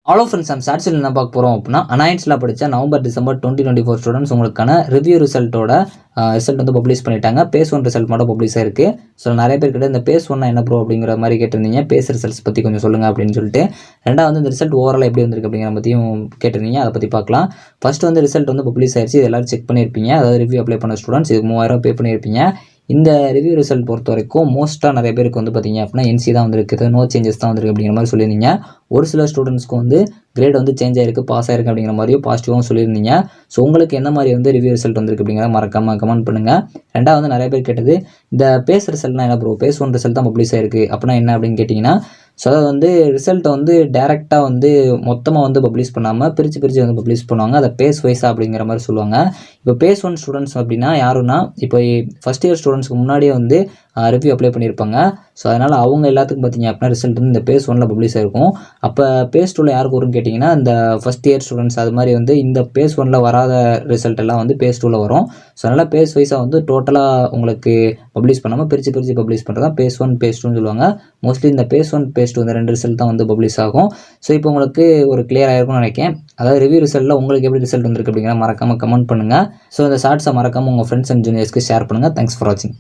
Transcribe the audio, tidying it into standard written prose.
Hello friends, நம்ம ஷார்ட்ஸில் என்ன பார்க்க போகிறோம் அப்படின்னா, அனாயன்ஸில் படித்த நவம்பர் டிசம்பர் 2024 ஸ்டூடெண்ட்ஸ் உங்களுக்கான ரிவ்யூ ரிசல்ட்டோட ரிசல்ட் வந்து பப்ளிஷ் பண்ணிட்டாங்க. பேஸ் ஒன் ரிசல்ட் மட்டும் பப்ளிஷ் ஆயிருக்கு. ஸோ நிறைய பேர் கிட்ட இந்த பேஸ் ஒன்னா என்ன ப்ரோ அப்படிங்கிற மாதிரி கேட்டிருந்தீங்க. பேஸ் ரிசல்ட்ஸ் பற்றி கொஞ்சம் சொல்லுங்கள் அப்படின்னு சொல்லிட்டு. ரெண்டாவது இந்த ரிசல்ட் ஓவரால் எப்படி வந்திருக்கு அப்படிங்கிற பற்றியும் கேட்டிருந்தீங்க. அதை பற்றி பார்க்கலாம். ஃபர்ஸ்ட் வந்து ரிசல்ட் வந்து பப்ளிஷ் ஆயிடுச்சு. இது எல்லாரும் செக் பண்ணியிருப்பீங்க. அதாவது ரிவ்யூ அப்ளை பண்ண ஸ்டூடெண்ட்ஸ் இதுக்கு 3000 பே பண்ணியிருப்பீங்க. இந்த ரிவ்யூ ரிசல்ட் பொறுத்த வரைக்கும் மோஸ்ட்டாக நிறைய பேருக்கு வந்து பார்த்தீங்க அப்படின்னா NC தான் வந்திருக்குது, நோ சேஞ்சஸ் தான் வந்திருக்கு அப்படிங்கிற மாதிரி சொல்லியிருந்தீங்க. ஒரு சில ஸ்டூடெண்ட்ஸ்க்கு வந்து கிரேட் வந்து சேஞ்ச் ஆயிருக்கு, பாஸ் ஆயிருக்கு அப்படிங்கிற மாதிரியும் பாசிட்டிவாகவும் சொல்லியிருந்தீங்க. ஸோ உங்களுக்கு என்ன மாதிரி வந்து ரிவ்யூ ரிசல்ட் வந்திருக்கு அப்படிங்கிறத மறக்காமல் கமெண்ட் பண்ணுங்கள். ரெண்டாவது நிறைய பேர் கேட்டது, இந்த பேஸ் ரிசல்ட்னா என்ன ப்ரோ, பேஸ் ஒன் ரிசல்ட் தான் பப்ளிஷ் ஆயிருக்கு அப்படின்னா என்ன அப்படின்னு கேட்டிங்கன்னா, ஸோ அதாவது வந்து ரிசல்ட்டை வந்து டேரெக்டாக வந்து மொத்தமாக வந்து பப்ளிஷ் பண்ணாமல் பிரித்து வந்து பப்ளிஷ் பண்ணுவாங்க. அதை பேஸ் வைஸாக அப்படிங்கிற மாதிரி சொல்லுவாங்க. இப்போ பேஸ் ஒன் ஸ்டூடெண்ட்ஸ் அப்படின்னா யாருன்னா, இப்போ ஃபஸ்ட் இயர் ஸ்டூடெண்ட்ஸ்க்கு முன்னாடியே வந்து ரிவ்யூ அப்ளை பண்ணியிருப்பாங்க. ஸோ அதனால் அவங்க எல்லாத்துக்கும் பார்த்தீங்க அப்படின்னா ரிசல்ட் வந்து இந்த பேஸ் ஒன்னில் பப்ளிஷ் ஆயிருக்கும். அப்போ பேஸ் டூவில் யாருக்கு வரும்னு கேட்டிங்கன்னா, இந்த ஃபஸ்ட் இயர் ஸ்டூடெண்ட்ஸ் அது மாதிரி வந்து இந்த பேஸ் ஒன்னில் வராத ரிசல்ட் எல்லாம் வந்து பேஸ் டூவில் வரும். ஸோ அதனால் பேஸ் வைஸாக வந்து டோட்டலாக உங்களுக்கு பப்ளிஷ் பண்ணாமல் பிரித்து பப்ளிஷ் பண்ணுறது தான் பேஸ் ஒன் பேஸ் டூன்னு சொல்லுவாங்க. மோஸ்ட்லி இந்த பேஸ் ஒன் பேஸ் டூ இந்த ரெண்டு ரிசல்ட் தான் வந்து பப்ளிஷ் ஆகும். ஸோ இப்போ உங்களுக்கு ஒரு கிளியர் ஆகிருக்கும்னு நினைக்கிறேன். அதாவது ரிவ்யூ ரிசல்ட்டில் உங்களுக்கு எப்படி ரிசல்ட் வந்திருக்கு அப்படிங்கிற மறக்காமல் கமெண்ட் பண்ணுங்கள். ஸோ இந்த ஷார்ட்ஸை மறக்காமல் உங்கள் ஃப்ரெண்ட்ஸ் அண்ட் ஜூனியர்ஸ்க்கு ஷேர் பண்ணுங்கள். தேங்க்ஸ் ஃபார் வாட்சிங்.